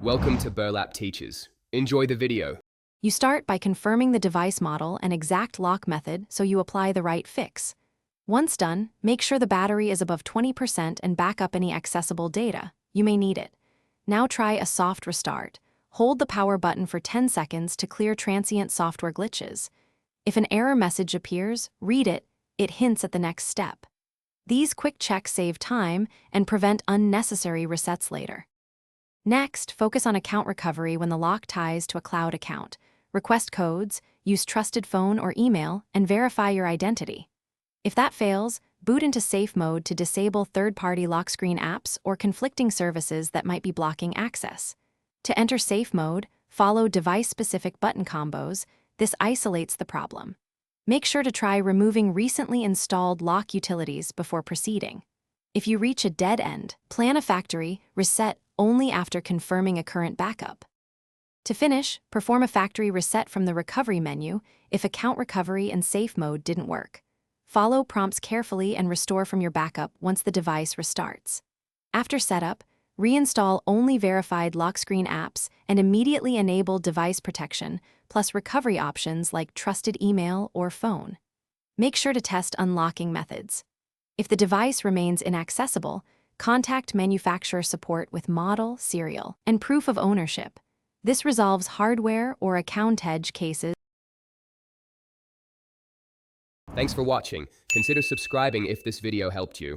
Welcome to Burlap Teachers. Enjoy the video. You start by confirming the device model and exact lock method so you apply the right fix. Once done, make sure the battery is above 20% and back up any accessible data. You may need it. Now try a soft restart. Hold the power button for 10 seconds to clear transient software glitches. If an error message appears, read it. It hints at the next step. These quick checks save time and prevent unnecessary resets later. Next, focus on account recovery when the lock ties to a cloud account. Request codes, use trusted phone or email, and verify your identity. If that fails, boot into safe mode to disable third-party lock screen apps or conflicting services that might be blocking access. To enter safe mode, follow device-specific button combos. This isolates the problem. Make sure to try removing recently installed lock utilities before proceeding. If you reach a dead end, plan a factory reset only after confirming a current backup. To finish, perform a factory reset from the recovery menu if account recovery and safe mode didn't work. Follow prompts carefully and restore from your backup once the device restarts. After setup, reinstall only verified lock screen apps and immediately enable device protection, plus recovery options like trusted email or phone. Make sure to test unlocking methods. If the device remains inaccessible, contact manufacturer support with model, serial, and proof of ownership. This resolves hardware or account edge cases. Thanks for watching. Consider subscribing if this video helped you.